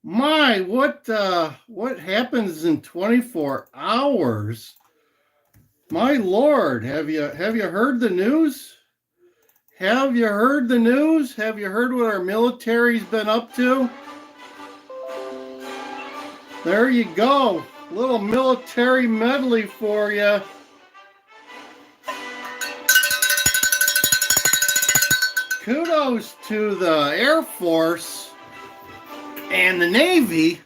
My, what happens in 24 hours? My Lord, have you heard the news? Have you heard the news? Have you heard what our military's been up to? There you go. Little military medley for you. Kudos to the Air Force and the Navy.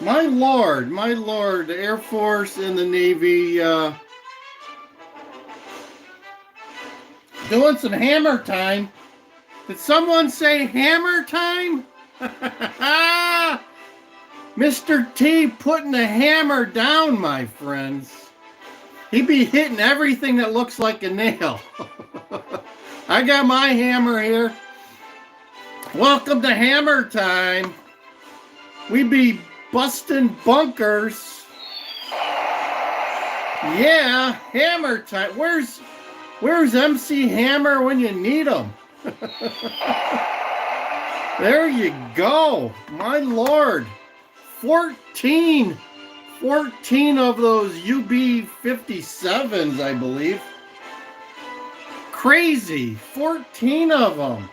My Lord, the Air Force and the Navy doing some hammer time. Did someone say hammer time? Mr. T putting the hammer down, my friends. He be hitting everything that looks like a nail. I got my hammer here. Welcome to hammer time. We be busting bunkers. Yeah, hammer time. Where's MC Hammer when you need him? There you go. My Lord. 14 of those UB-57s, I believe. Crazy. 14 of them.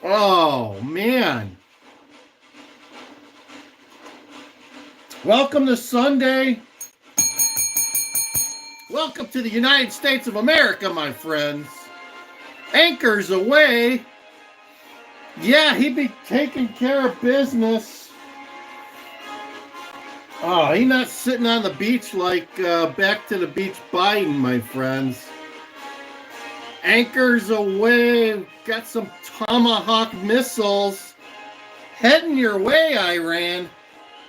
Oh, man. Welcome to Sunday. Welcome to the United States of America, my friends. Anchors away. Yeah, he be taking care of business. Oh, he not sitting on the beach like back to the beach Biden, my friends. Anchors away. Got some Tomahawk missiles heading your way, Iran.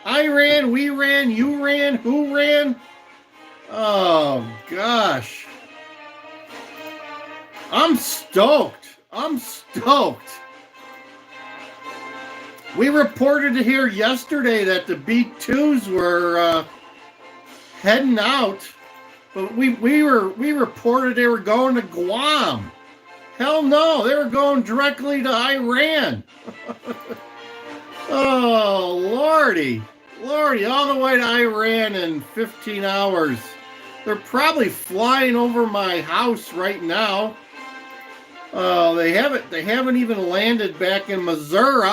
I ran, we ran, you ran, who ran? Oh, gosh. I'm stoked. We reported here yesterday that the B-2s were heading out, but we reported they were going to Guam. Hell no, they were going directly to Iran. Oh, Lordy, all the way to Iran in 15 hours. They're probably flying over my house right now. They haven't even landed back in Missouri.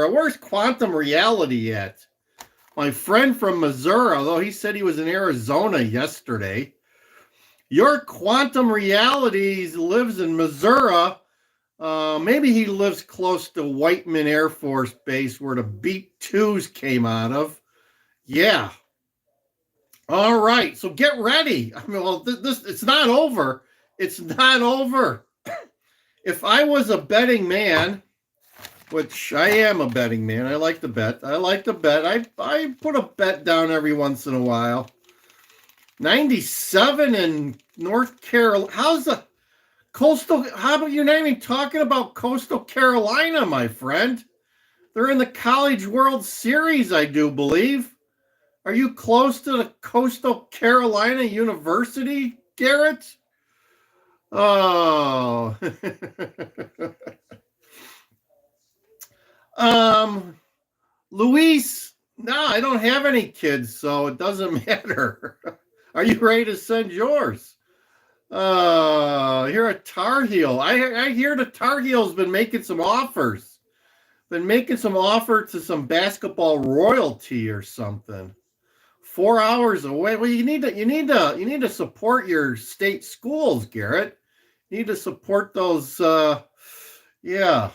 Where's quantum reality at? My friend from Missouri, although he said he was in Arizona yesterday. Your quantum reality lives in Missouri. Maybe he lives close to Whiteman Air Force Base where the B-2s came out of. Yeah. All right. So get ready. I mean, well, it's not over. It's not over. If I was a betting man, which I am a betting man, I like to bet. I put a bet down every once in a while. 97 in North Carolina. How's the coastal? How about you're not even talking about Coastal Carolina, my friend? They're in the College World Series, I do believe. Are you close to the Coastal Carolina University, Garrett? Oh. Luis, no, I don't have any kids, so it doesn't matter. Are you ready to send yours? You're a Tar Heel. I hear the Tar Heel's been making some offers. Been making some offer to some basketball royalty or something. 4 hours away. Well, you need to support your state schools, Garrett. You need to support those. Yeah.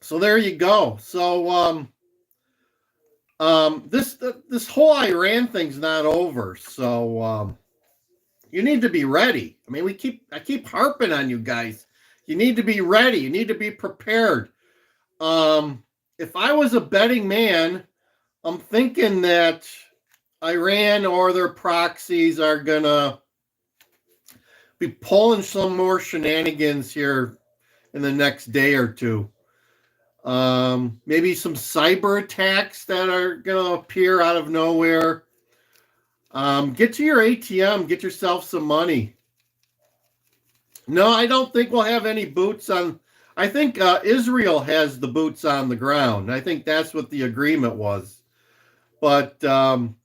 So there you go. So this whole Iran thing's not over. So you need to be ready. I mean, I keep harping on you guys. You need to be ready. You need to be prepared. If I was a betting man, I'm thinking that Iran or their proxies are gonna be pulling some more shenanigans here in the next day or two. Maybe some cyber attacks that are gonna appear out of nowhere. Get to your ATM, get yourself some money. No, I don't think we'll have any boots on. I think Israel has the boots on the ground. I think that's what the agreement was. But um,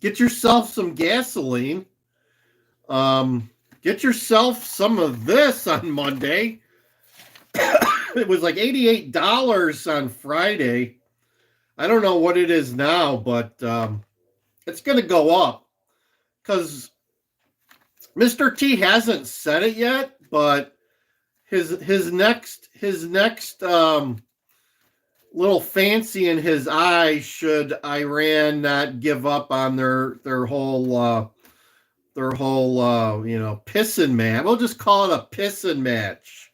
get yourself some gasoline. Um, get yourself some of this on Monday. It was like $88 on Friday. I don't know what it is now, but it's going to go up because Mr. T hasn't said it yet, but his next little fancy in his eye should Iran not give up on their whole pissing match. We'll just call it a pissing match.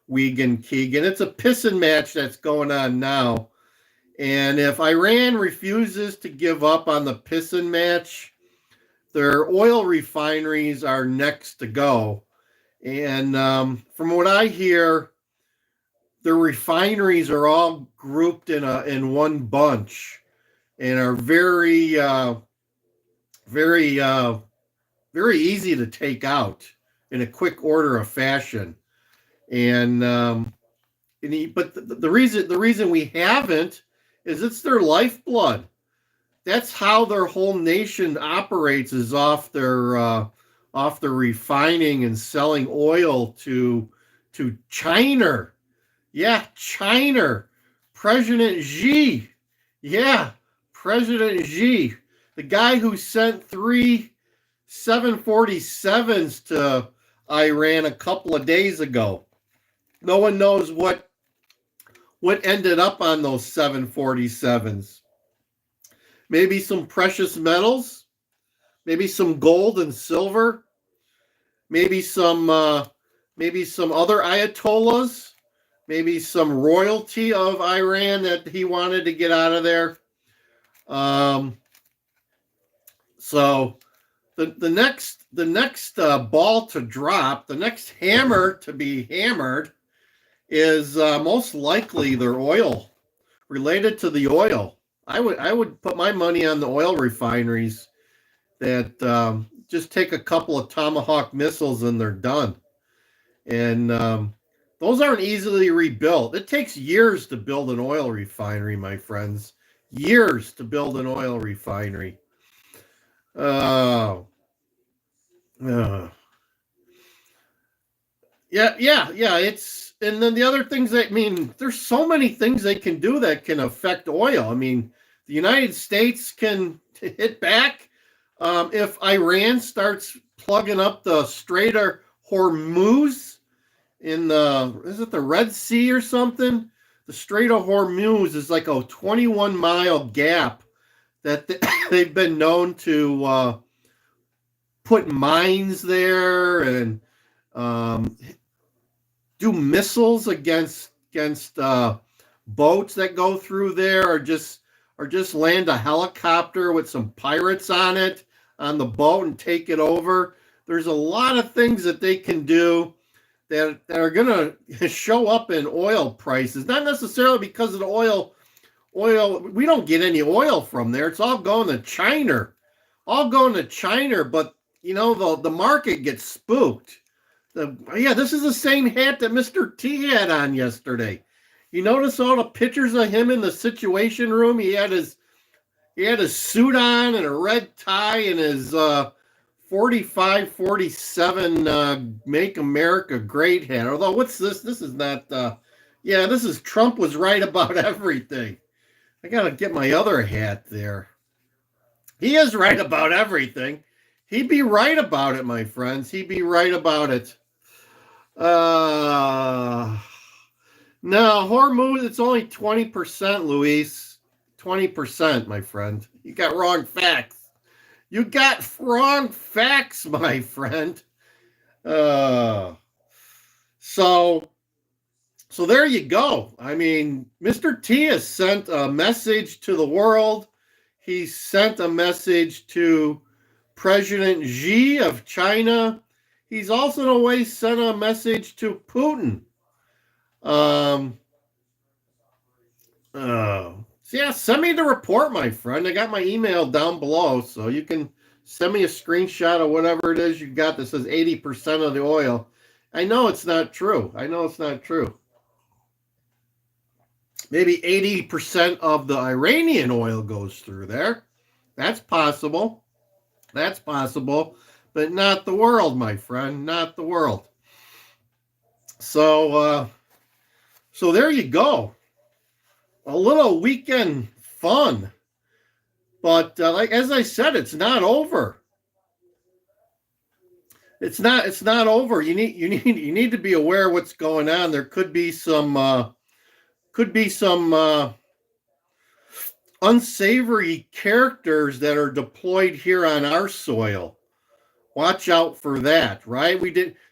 Wiegand Keegan. It's a pissing match that's going on now. And if Iran refuses to give up on the pissing match, their oil refineries are next to go. And from what I hear, the refineries are all grouped in one bunch and are very easy to take out in a quick order of fashion. And but the reason we haven't is it's their lifeblood. That's how their whole nation operates, is off their refining and selling oil to China. Yeah, China. President Xi. Yeah, President Xi. The guy who sent 3 747s to Iran a couple of days ago. No one knows what ended up on those 747s. Maybe some precious metals, maybe some gold and silver, maybe some other ayatollahs, maybe some royalty of Iran that he wanted to get out of there. So the next ball to drop, the next hammer to be hammered, is most likely their oil, related to the oil. I would put my money on the oil refineries that just take a couple of Tomahawk missiles and they're done. And those aren't easily rebuilt. It takes years to build an oil refinery, my friends. Years to build an oil refinery. Yeah. It's, and then the other things there's so many things they can do that can affect oil. I mean, the United States can hit back if Iran starts plugging up the Strait of Hormuz is it the Red Sea or something? The Strait of Hormuz is like a 21-mile gap that they've been known to put mines there and do missiles against boats that go through there, or just land a helicopter with some pirates on it on the boat and take it over. There's a lot of things that they can do that are going to show up in oil prices, not necessarily because of the oil. We don't get any oil from there. It's all going to China. But the market gets spooked. This is the same hat that Mr. T had on yesterday. You notice all the pictures of him in the Situation Room? He had his suit on and a red tie and his 45, 47 Make America Great hat. Although, what's this? This is not, this is Trump was right about everything. I got to get my other hat there. He is right about everything. He'd be right about it, my friends. He'd be right about it. No, Hormuz, it's only 20%, Luis. 20%, my friend. You got wrong facts. You got wrong facts, my friend. So there you go. I mean, Mr. T has sent a message to the world. He sent a message to President Xi of China. He's also in a way sent a message to Putin. So yeah, send me the report, my friend. I got my email down below, so you can Send me a screenshot of whatever it is you got that says 80% of the oil. I know it's not true. Maybe 80% of the Iranian oil goes through there. That's possible. But not the world, my friend. Not the world. So there you go. A little weekend fun. But like as I said, it's not over. It's not over. You need to be aware of what's going on. There could be some unsavory characters that are deployed here on our soil. Watch out for that, right?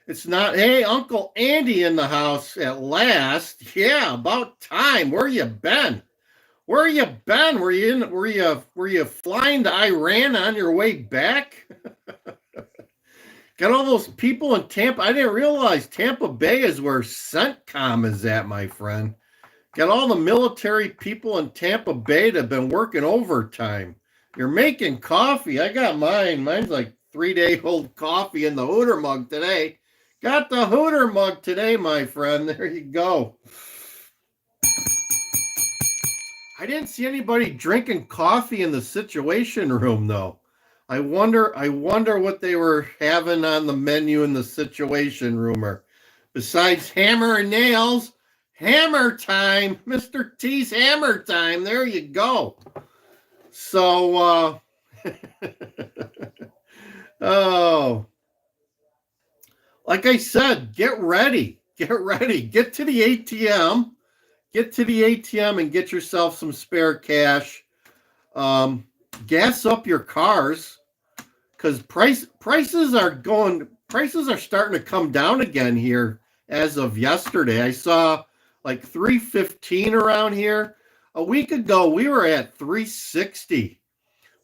It's not, hey, Uncle Andy in the house at last. Yeah, about time. Where you been? Were you flying to Iran on your way back? Got all those people in Tampa. I didn't realize Tampa Bay is where CENTCOM is at, my friend. Got all the military people in Tampa Bay that have been working overtime. You're making coffee. I got mine. Mine's like 3-day-old coffee in the Hooter mug today. Got the Hooter mug today, my friend. There you go. I didn't see anybody drinking coffee in the Situation Room, though. I wonder what they were having on the menu in the Situation Room. Or besides hammer and nails, hammer time, Mr. T's hammer time. There you go. So, oh, like I said, get ready. Get to the ATM. Get to the ATM and get yourself some spare cash. Gas up your cars because prices are starting to come down again here as of yesterday. I saw like $3.15 around here. A week ago, we were at $3.60.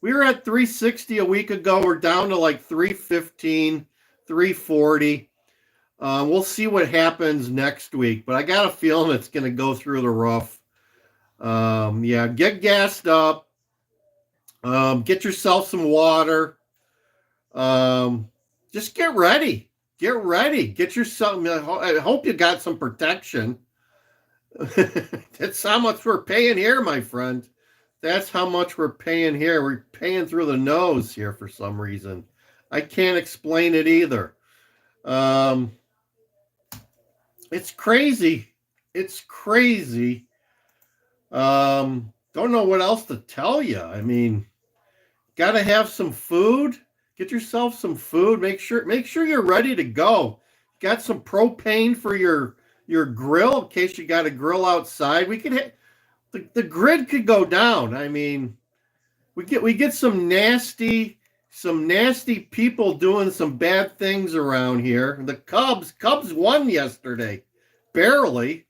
We were at $3.60 a week ago. We're down to like $3.15, $3.40. We'll see what happens next week, but I got a feeling it's going to go through the roof. Yeah, get gassed up. Get yourself some water. Just get ready. Get yourself. I hope you got some protection. That's how much we're paying here, my friend. That's how much we're paying here. We're paying through the nose here for some reason. I can't explain it either. It's crazy. Don't know what else to tell you. I mean, got to have some food. Get yourself some food. Make sure you're ready to go. Got some propane for your grill in case you got a grill outside. We could the grid could go down. I mean, we get some nasty people doing some bad things around here. The Cubs won yesterday. Barely.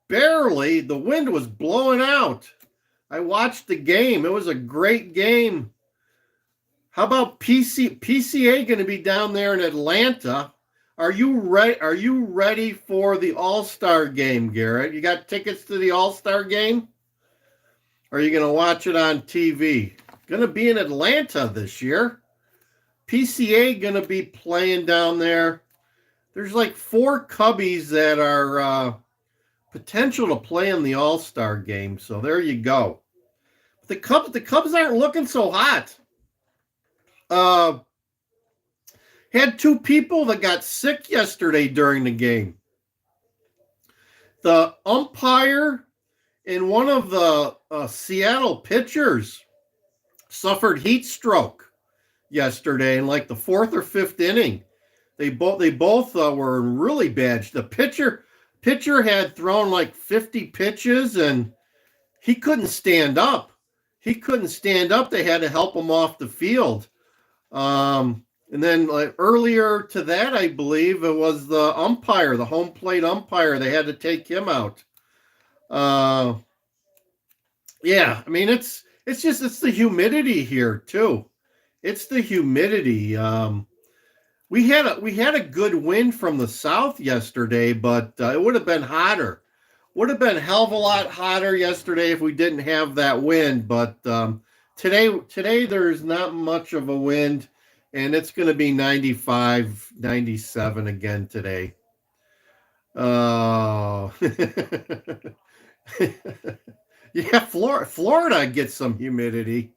The wind was blowing out. I watched the game. It was a great game. How about PCA going to be down there in Atlanta? Are you ready for the All-Star game, Garrett? You got tickets to the All-Star game? Or are you going to watch it on TV? Going to be in Atlanta this year. PCA going to be playing down there. There's like 4 Cubbies that are potential to play in the All-Star game. So there you go. The Cubs aren't looking so hot. Had 2 people that got sick yesterday during the game. The umpire and one of the Seattle pitchers suffered heat stroke yesterday in like the 4th or 5th inning. They both were in really bad. The pitcher had thrown like 50 pitches and he couldn't stand up. They had to help him off the field. And then like earlier to that, I believe it was the umpire, the home plate umpire. They had to take him out. Yeah, I mean it's the humidity here too. It's the humidity. We had a good wind from the south yesterday, but it would have been hotter. Would have been a hell of a lot hotter yesterday if we didn't have that wind. But today there's not much of a wind, and it's going to be 95, 97 again today. Oh. Yeah, Florida gets some humidity.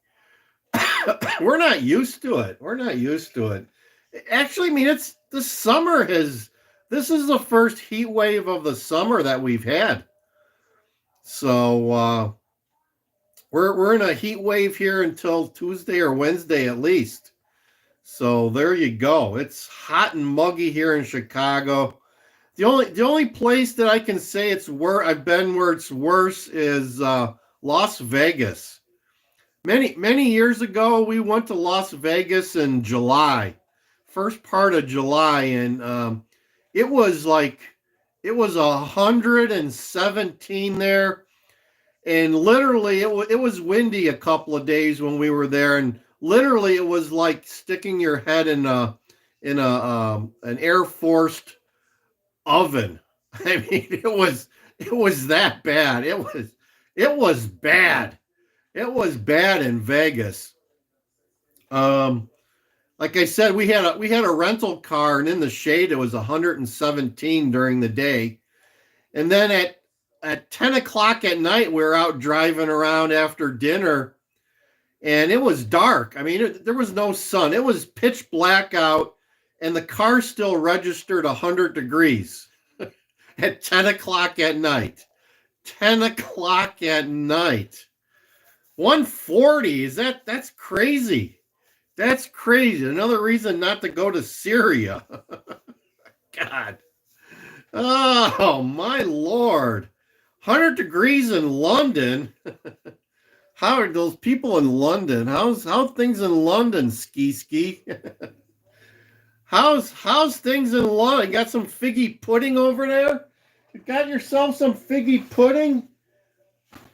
We're not used to it. We're not used to it. Actually, I mean, it's the summer has. This is the first heat wave of the summer that we've had. So we're in a heat wave here until Tuesday or Wednesday at least. So there you go. It's hot and muggy here in Chicago. The only place that I can say it's where I've been where it's worse is Las Vegas. Many years ago, we went to Las Vegas in July, first part of July, and it was like it was 117 there, and literally it was windy a couple of days when we were there, and literally it was like sticking your head in a an air forced oven. I mean, it was that bad. It was bad. It was bad in Vegas. Um, like I said, we had a rental car, and in the shade it was 117 during the day, and then at 10 o'clock at night we were out driving around after dinner, and it was dark. I mean, there was no sun. It was pitch black out, and the car still registered 100 degrees at 10 o'clock at night. 10 o'clock at night. 140, that's crazy. That's crazy. Another reason not to go to Syria. God. Oh, my Lord. 100 degrees in London. How are those people in London? How things in London, ski? How's things in London? Got some figgy pudding over there? You got yourself some figgy pudding?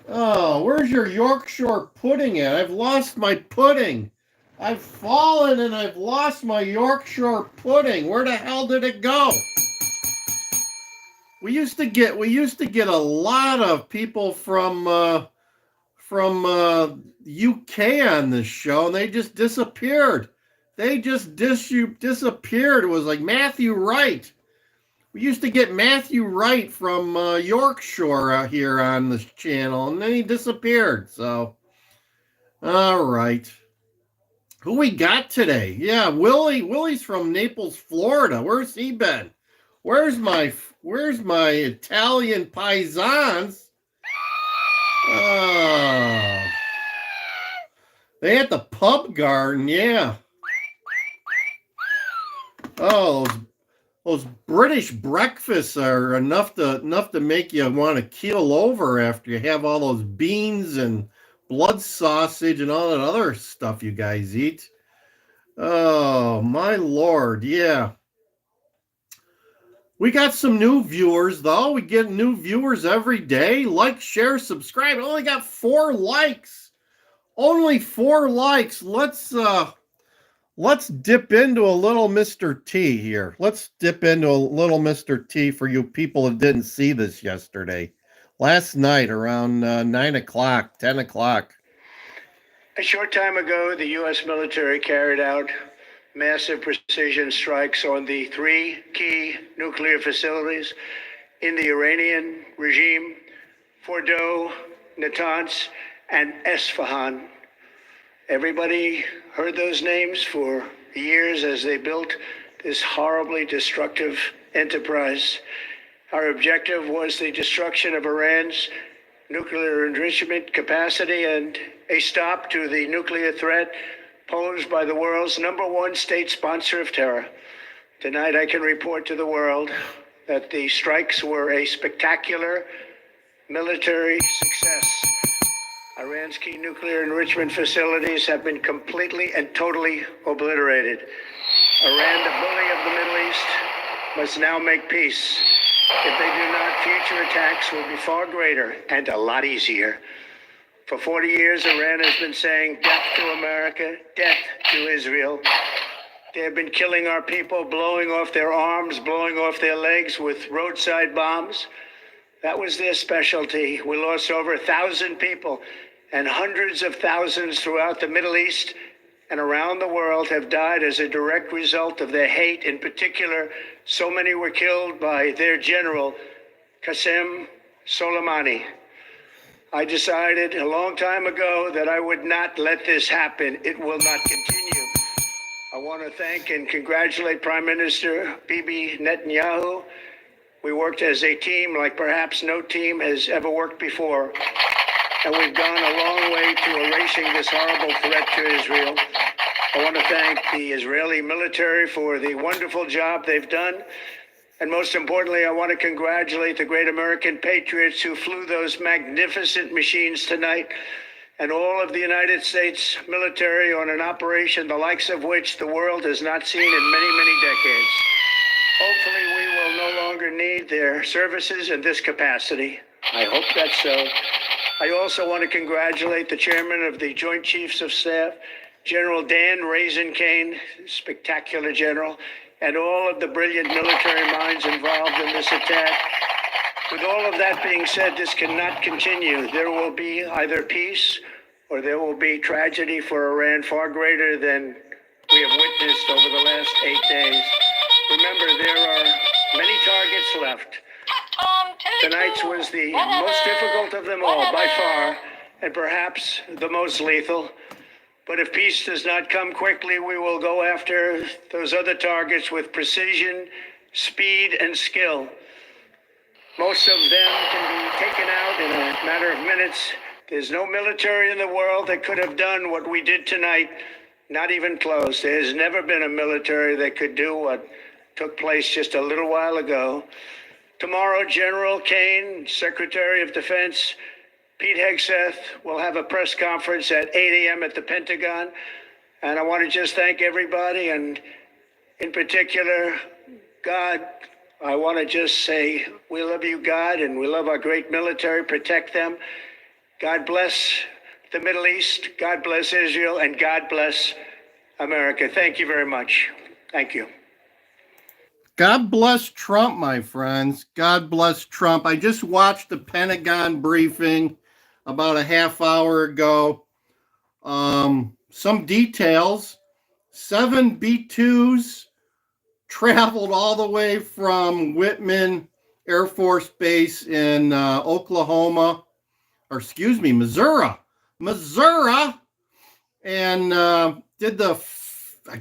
Oh, where's your Yorkshire pudding at? I've lost my pudding. I've fallen and I've lost my Yorkshire pudding. Where the hell did it go? We used to get a lot of people from UK on this show, and they just disappeared. They just disappeared. It was like Matthew Wright. We used to get Matthew Wright from Yorkshire out here on this channel, and then he disappeared. So, all right. Who we got today? Yeah, Willie. Willie's from Naples, Florida. Where's he been? Where's my Italian paisans? Oh, they at the pub garden, yeah. Oh, those British breakfasts are enough to make you want to keel over after you have all those beans and blood sausage and all that other stuff you guys eat. Oh, my Lord, yeah. We got some new viewers, though. We get new viewers every day. Like, share, subscribe. Only got 4 likes. Only 4 likes. Let's dip into a little Mr. T here. Let's dip into a little Mr. T for you people that didn't see this yesterday. Last night around 9 o'clock, 10 o'clock. A short time ago, the U.S. military carried out massive precision strikes on the 3 key nuclear facilities in the Iranian regime, Fordow, Natanz, and Esfahan. Everybody heard those names for years as they built this horribly destructive enterprise. Our objective was the destruction of Iran's nuclear enrichment capacity and a stop to the nuclear threat posed by the world's #1 state sponsor of terror. Tonight, I can report to the world that the strikes were a spectacular military success. Iran's key nuclear enrichment facilities have been completely and totally obliterated. Iran, the bully of the Middle East, must now make peace. If they do not, future attacks will be far greater and a lot easier. For 40 years, Iran has been saying death to America, death to Israel. They have been killing our people, blowing off their arms, blowing off their legs with roadside bombs. That was their specialty. We lost over 1,000 people and hundreds of thousands throughout the Middle East and around the world have died as a direct result of their hate. In particular, so many were killed by their general, Qasem Soleimani. I decided a long time ago that I would not let this happen. It will not continue. I want to thank and congratulate Prime Minister Bibi Netanyahu. We worked as a team like perhaps no team has ever worked before. And we've gone a long way to erasing this horrible threat to Israel. I want to thank the Israeli military for the wonderful job they've done. And most importantly, I want to congratulate the great American patriots who flew those magnificent machines tonight, and all of the United States military on an operation the likes of which the world has not seen in many, many decades. Hopefully, we will no longer need their services in this capacity. I hope that's so. I also want to congratulate the chairman of the Joint Chiefs of Staff, General Dan Raisin-Kane, spectacular general, and all of the brilliant military minds involved in this attack. With all of that being said, this cannot continue. There will be either peace or there will be tragedy for Iran far greater than we have witnessed over the last 8 days. Remember, there are many targets left. Tonight's was the most difficult of them all, by far, and perhaps the most lethal. But if peace does not come quickly, we will go after those other targets with precision, speed, and skill. Most of them can be taken out in a matter of minutes. There's no military in the world that could have done what we did tonight, not even close. There has never been a military that could do what took place just a little while ago. Tomorrow, General Kane, Secretary of Defense, Pete Hegseth will have a press conference at 8 a.m. at the Pentagon. And I want to just thank everybody, and in particular, God. I want to just say, we love you, God, and we love our great military. Protect them. God bless the Middle East. God bless Israel, and God bless America. Thank you very much. Thank you. God bless Trump, my friends. God bless Trump. I just watched the Pentagon briefing about a half hour ago. Some details. 7 B-2s traveled all the way from Whitman Air Force Base in Missouri, and did I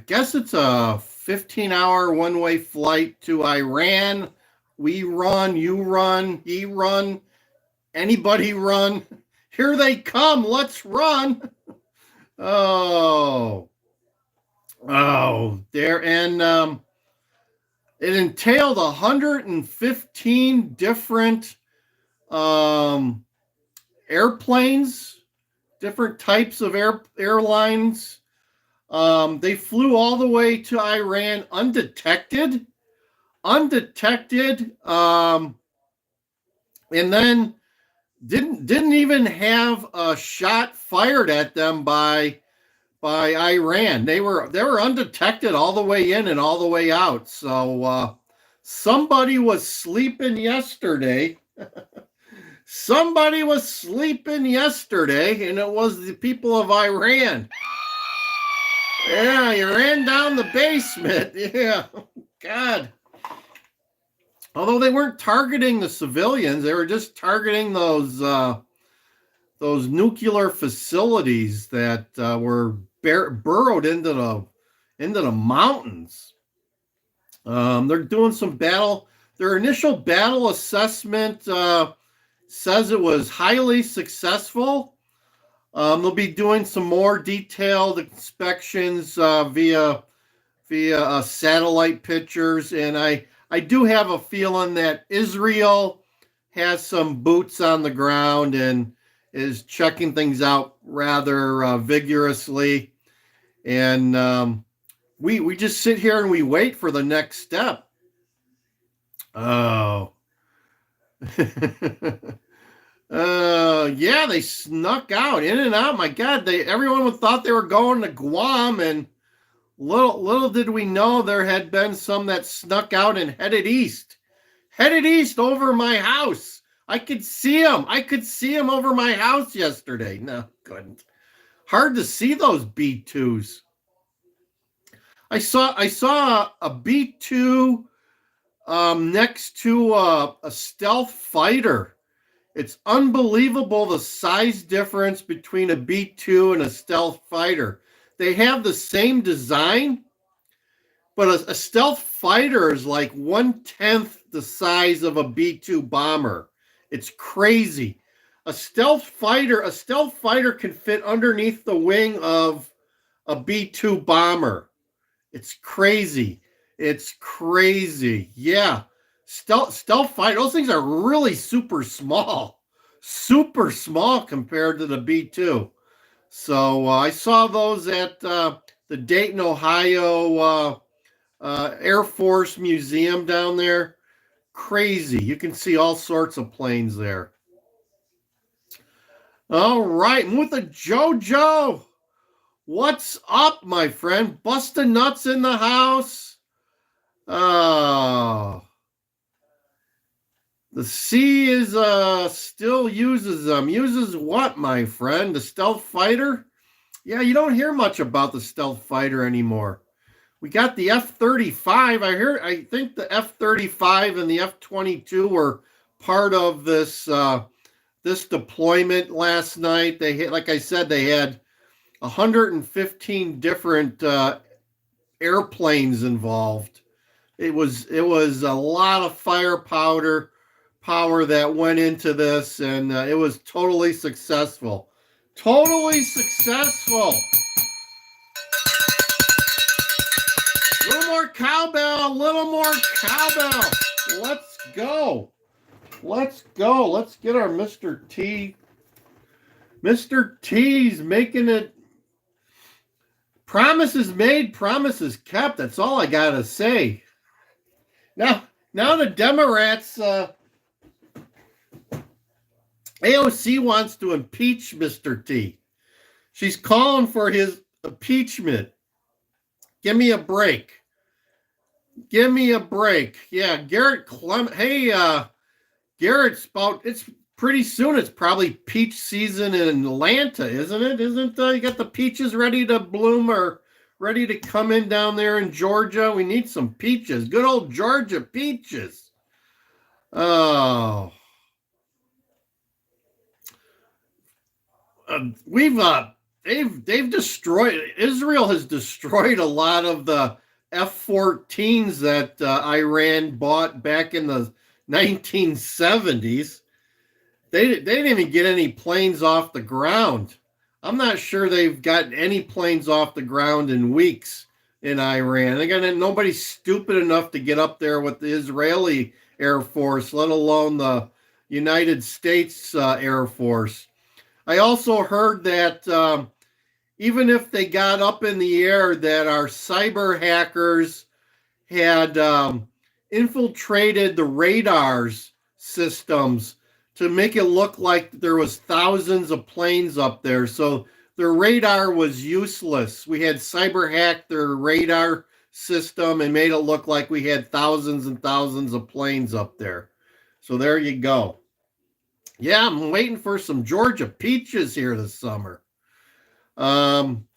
guess it's a 15-hour one-way flight to Iran. We run, you run, he run, anybody run. Here they come, let's run. There, and it entailed 115 different airplanes, different types of airlines. They flew all the way to Iran undetected, and then didn't even have a shot fired at them by Iran. They were undetected all the way in and all the way out. So somebody was sleeping yesterday. Somebody was sleeping yesterday, and it was the people of Iran. Yeah, you ran down the basement. Yeah, God. Although they weren't targeting the civilians, they were just targeting those nuclear facilities that were burrowed into the mountains. They're doing some battle. Their initial battle assessment says it was highly successful. They'll be doing some more detailed inspections via satellite pictures, and I do have a feeling that Israel has some boots on the ground and is checking things out rather vigorously. And we just sit here and we wait for the next step. Oh. Yeah, they snuck out, in and out. My God, everyone thought they were going to Guam, and little did we know there had been some that snuck out and headed east over my house. I could see them over my house yesterday. No, couldn't. Hard to see those B2s. I saw a B2 next to a stealth fighter. It's unbelievable the size difference between a B2 and a stealth fighter. They have the same design, but a stealth fighter is like 1/10 the size of a B2 bomber. It's crazy. A stealth fighter can fit underneath the wing of a B2 bomber. It's crazy. It's crazy. Yeah. Stealth fighter, those things are really super small compared to the B2. So I saw those at the Dayton, Ohio Air Force Museum down there. Crazy. You can see all sorts of planes there. All right, with the JoJo. What's up, my friend? Bustin' Nuts in the house. Oh. The C is still uses them. Uses what, my friend? The stealth fighter? Yeah, you don't hear much about the stealth fighter anymore. We got the F-35. I think the F-35 and the F-22 were part of this this deployment last night. They had, like I said, they had 115 different airplanes involved. It was a lot of firepower that went into this, and it was totally successful. Totally successful. A little more cowbell, a little more cowbell. Let's go. Let's go. Let's get our Mr. T. Mr. T's making it. Promises made, promises kept. That's all I got to say. Now the Democrats, AOC wants to impeach Mr. T. She's calling for his impeachment. Give me a break. Give me a break. Yeah, Garrett Clement. Hey, Garrett's it's pretty soon. It's probably peach season in Atlanta, isn't it? Isn't you got the peaches ready to bloom or ready to come in down there in Georgia? We need some peaches. Good old Georgia peaches. Oh. They've destroyed, Israel has destroyed a lot of the F-14s that Iran bought back in the 1970s. They didn't even get any planes off the ground. I'm not sure they've gotten any planes off the ground in weeks in Iran. Nobody's stupid enough to get up there with the Israeli Air Force, let alone the United States Air Force. I also heard that even if they got up in the air, that our cyber hackers had infiltrated the radars systems to make it look like there was thousands of planes up there. So their radar was useless. We had cyber hacked their radar system and made it look like we had thousands and thousands of planes up there. So there you go. Yeah, I'm waiting for some Georgia peaches here this summer. I'm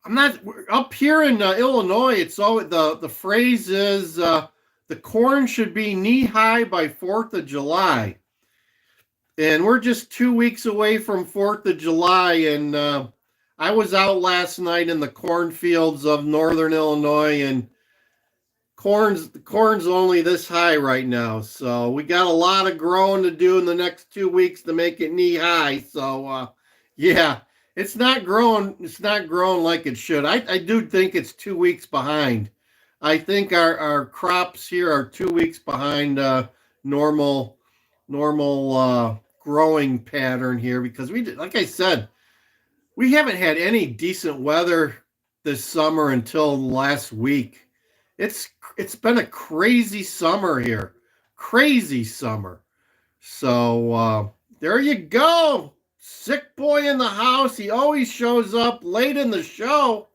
not up here in Illinois. It's always the phrase is the corn should be knee high by 4th of July. And we're just 2 weeks away from 4th of July. And I was out last night in the cornfields of northern Illinois, and the corn's only this high right now. So we got a lot of growing to do in the next 2 weeks to make it knee high. So yeah, it's not growing. It's not growing like it should. I do think it's 2 weeks behind. I think our crops here are 2 weeks behind normal growing pattern here, because like I said, we haven't had any decent weather this summer until last week. It's been a crazy summer here. Crazy summer. So there you go. Sick boy in the house. He always shows up late in the show.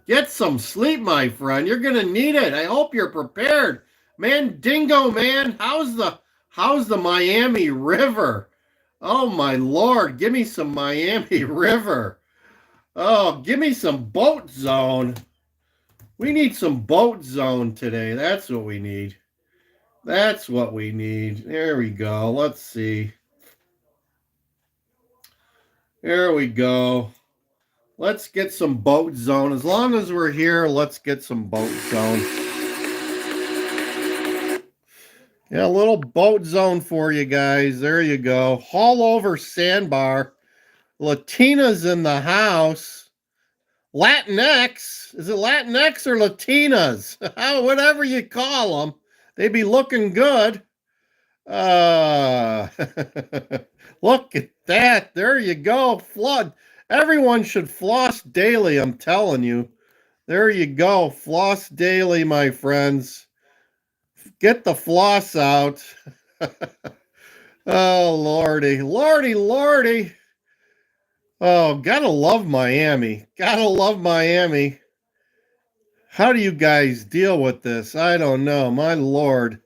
Get some sleep, my friend. You're going to need it. I hope you're prepared. Man, Dingo, man, how's the Miami River? Oh, my Lord. Give me some Miami River. Oh, give me some boat zone. We need some boat zone today. That's what we need. That's what we need. There we go. Let's see. There we go. Let's get some boat zone. As long as we're here, let's get some boat zone. Yeah, a little boat zone for you guys. There you go. Haul over sandbar. Latina's in the house. Latinx. Is it Latinx or Latinas? Whatever you call them. They be looking good. Look at that. There you go. Flood. Everyone should floss daily, I'm telling you. There you go. Floss daily, my friends. Get the floss out. Oh, Lordy. Lordy, Lordy. Oh, gotta love Miami. Gotta love Miami. How do you guys deal with this? I don't know. My Lord.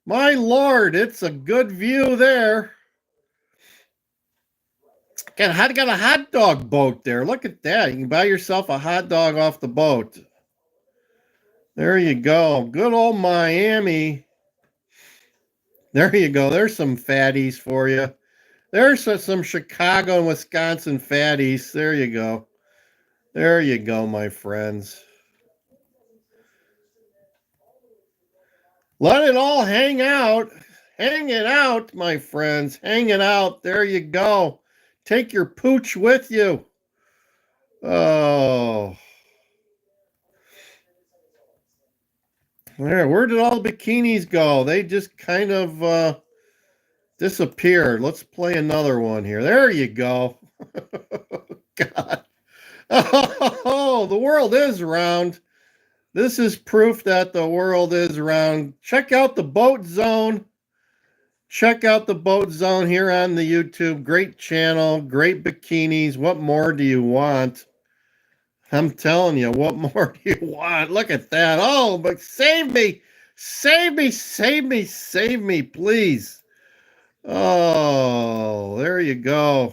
My Lord, it's a good view there. Got a hot dog boat there. Look at that. You can buy yourself a hot dog off the boat. There you go. Good old Miami. There you go. There's some fatties for you. There's some Chicago and Wisconsin fatties. There you go. There you go, my friends. Let it all hang out. Hang it out, my friends. Hang it out. There you go. Take your pooch with you. Oh. Where did all the bikinis go? They just kind of disappeared. Let's play another one here. There you go. God. Oh, the world is round. This is proof that the world is round. Check out the boat zone. Check out the boat zone here on the YouTube. Great channel, great bikinis. What more do you want? I'm telling you, what more do you want? Look at that. Oh, but save me. Save me, save me, save me, please. Oh, there you go.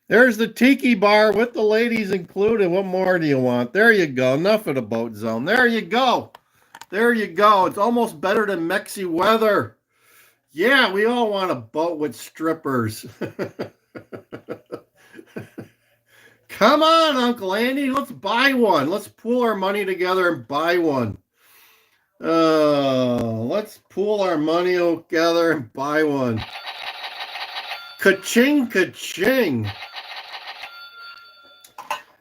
There's the tiki bar with the ladies included. What more do you want? There you go. Enough of the boat zone. There you go. There you go. It's almost better than Mexi weather. Yeah, we all want a boat with strippers. Come on, Uncle Andy. Let's buy one. Let's pool our money together and buy one. Let's pool our money together and buy one. Ka-ching, ka-ching.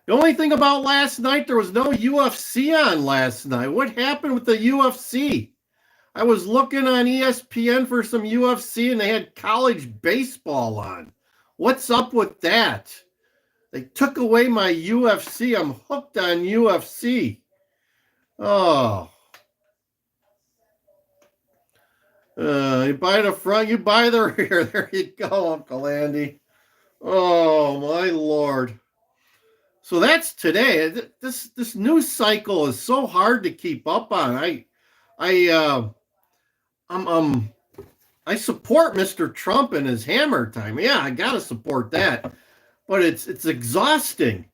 The only thing about last night, there was no UFC on last night. What happened with the UFC? I was looking on ESPN for some UFC, and they had college baseball on. What's up with that? They took away my UFC. I'm hooked on UFC. Oh. You buy the front, you buy the rear. There you go, Uncle Andy. Oh, my Lord. So that's today. This news cycle is so hard to keep up on. I support Mr. Trump and his hammer time. Yeah, I gotta support that. But it's exhausting.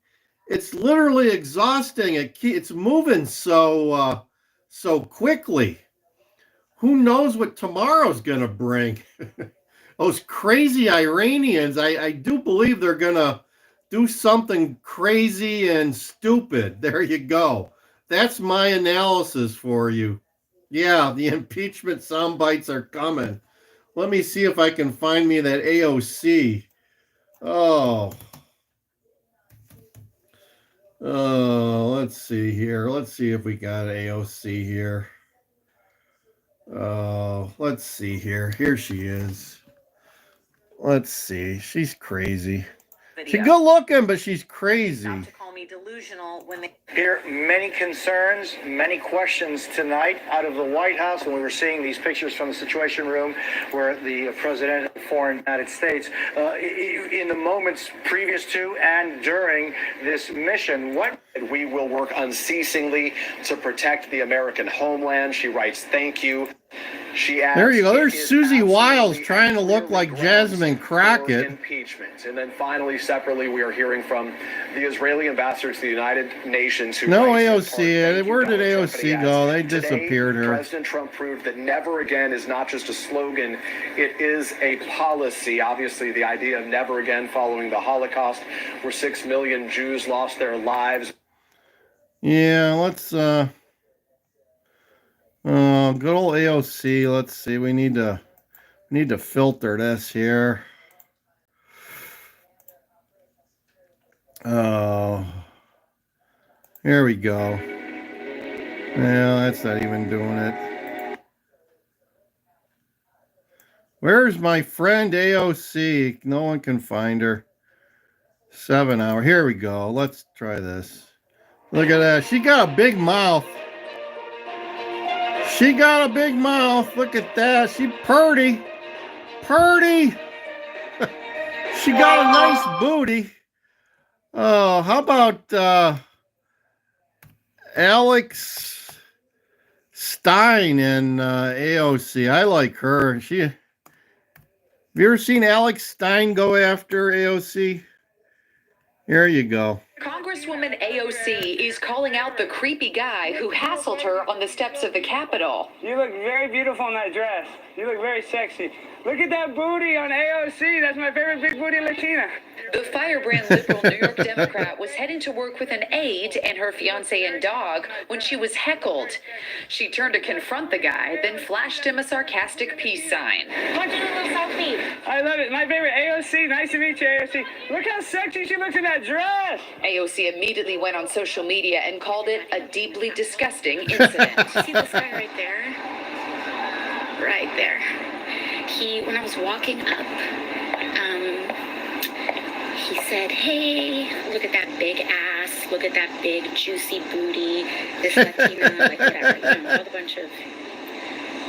It's literally exhausting. It's moving so quickly. Who knows what tomorrow's gonna bring? Those crazy Iranians. I do believe they're gonna do something crazy and stupid. There you go. That's my analysis for you. Yeah, the impeachment sound bites are coming. Let me see if I can find me that AOC. Oh. Let's see here. Let's see if we got AOC here. Let's see here. Here she is. Let's see. She's crazy. She's good looking, but she's crazy. Not to call me delusional when they Here, many concerns, many questions tonight out of the White House when we were seeing these pictures from the Situation Room where the President of the foreign United States, in the moments previous to and during this mission, what we will work unceasingly to protect the American homeland. She writes, thank you. She adds, there you go. "It There's is Susie Wiles absolutely trying to look clearly like Jasmine grounds Crockett. for impeachment." And then finally, separately, we are hearing from the Israeli ambassador to the United Nations, who No writes in part, AOC. "Thank you, Where did Donald Trump," and he AOC adds, go? They "Today, disappeared her. President Trump proved that never again is not just a slogan, it is a policy." Obviously, the idea of never again following the Holocaust, where 6 million Jews lost their lives. Yeah, let's good old AOC. Let's see. We need to filter this here. Oh, here we go. Yeah, that's not even doing it. Where's my friend AOC? No one can find her. 7 hour. Here we go. Let's try this. Look at that. She got a big mouth. She got a big mouth. Look at that. She purty. Purty. She got a nice booty. Oh, how about Alex Stein and AOC? I like her. Have you ever seen Alex Stein go after AOC? Here you go. Congresswoman AOC is calling out the creepy guy who hassled her on the steps of the Capitol. You look very beautiful in that dress. You look very sexy. Look at that booty on AOC. That's my favorite big booty Latina. The firebrand liberal New York Democrat was heading to work with an aide and her fiance and dog when she was heckled. She turned to confront the guy, then flashed him a sarcastic peace sign. Want to do a little selfie? I love it. My favorite AOC. Nice to meet you, AOC. Look how sexy she looks in that dress. AOC immediately went on social media and called it a deeply disgusting incident. See this guy right there? Right there. When I was walking up, he said, "Hey, look at that big ass, look at that big juicy booty, this Latina," like whatever, all the bunch of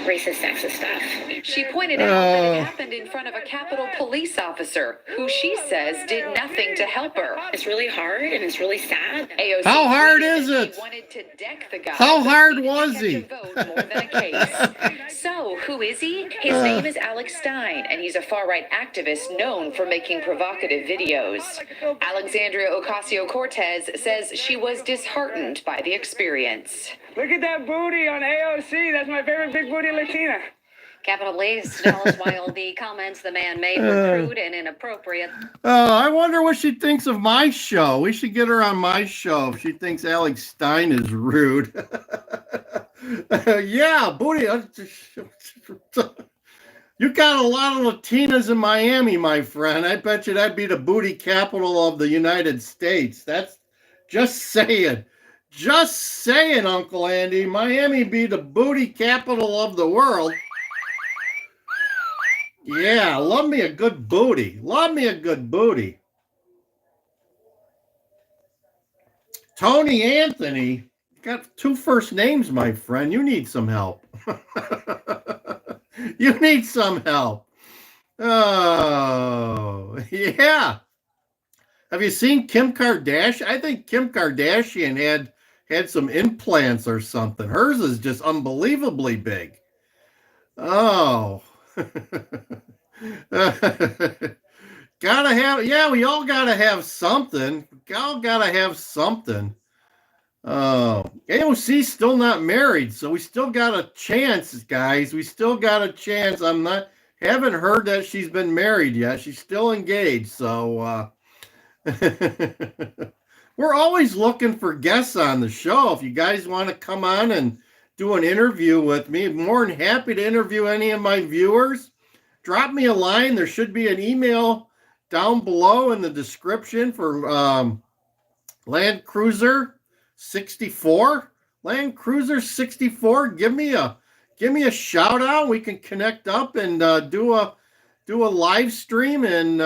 racist, sexist stuff. She pointed out that it happened in front of a Capitol police officer who she says did nothing to help her. It's really hard and it's really sad. AOC How hard tweeted is that it? She wanted to deck the guy. How hard but was kept he? a vote more than a case. So, who is he? His name is Alex Stein, and he's a far-right activist known for making provocative videos. Alexandria Ocasio-Cortez says she was disheartened by the experience. Look at that booty on AOC. That's my favorite big booty Latina. Capitol Police tell us while the comments the man made were crude and inappropriate. I wonder what she thinks of my show. We should get her on my show if she thinks Alex Stein is rude. Yeah, booty. You got a lot of Latinas in Miami, my friend. I bet you that'd be the booty capital of the United States. That's just saying. Just saying, Uncle Andy. Miami be the booty capital of the world. Yeah, love me a good booty. Love me a good booty. Tony Anthony, got 2 first names, my friend. You need some help. You need some help. Oh, yeah. Have you seen Kim Kardashian? I think Kim Kardashian had some implants or something. Hers is just unbelievably big. Oh. Gotta have, yeah, we all gotta have something. We all gotta have something. AOC's still not married, so we still got a chance, guys. We still got a chance. Haven't heard that she's been married yet. She's still engaged, so we're always looking for guests on the show. If you guys want to come on and do an interview with me, I'm more than happy to interview any of my viewers. Drop me a line. There should be an email down below in the description for Land Cruiser 64. Land Cruiser 64. Give me a shout out. We can connect up and do a live stream. And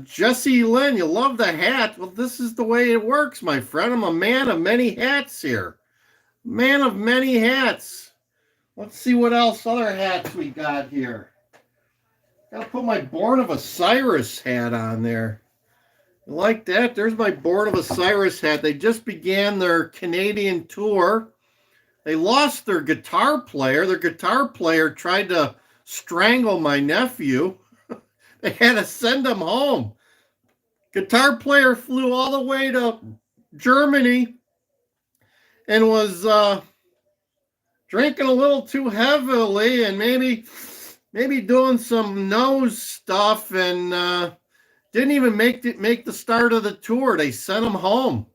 Jesse Lynn, you love the hat. Well, this is the way it works, my friend. I'm a man of many hats here. Man of many hats. Let's see what else other hats we got here. Gotta put my Born of Osiris hat on there. You like that? There's my Born of Osiris hat. They just began their Canadian tour. They lost their guitar player. Their guitar player tried to strangle my nephew. They had to send him home. Guitar player flew all the way to Germany and was drinking a little too heavily and maybe doing some nose stuff and didn't even make the start of the tour. They sent him home.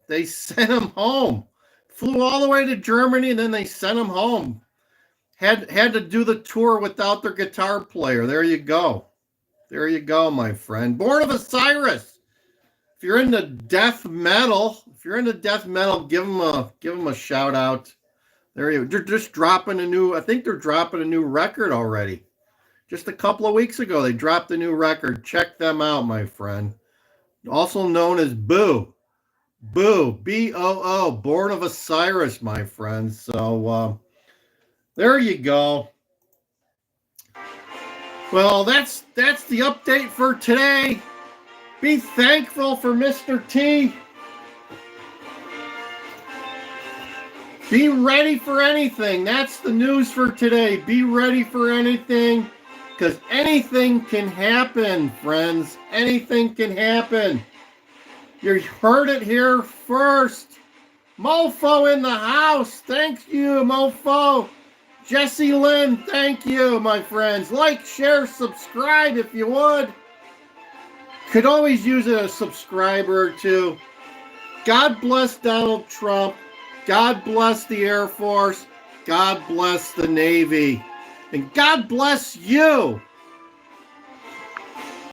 Flew all the way to Germany and then they sent him home. Had to do the tour without their guitar player. There you go. There you go, my friend. Born of Osiris. If you're into death metal, give them a shout out. They're just dropping I think they're dropping a new record already. Just a couple of weeks ago, they dropped a new record. Check them out, my friend. Also known as Boo. Boo, B-O-O, Born of Osiris, my friend. So, there you go. Well, that's the update for today. Be thankful for Mr. T. Be ready for anything. That's the news for today. Be ready for anything, because anything can happen, friends. Anything can happen. You heard it here first. Mofo in the house. Thank you, Mofo. Jesse Lynn, thank you, my friends. Like, share, subscribe if you would. Could always use a subscriber or two. God bless Donald Trump. God bless the Air Force. God bless the Navy. And God bless you.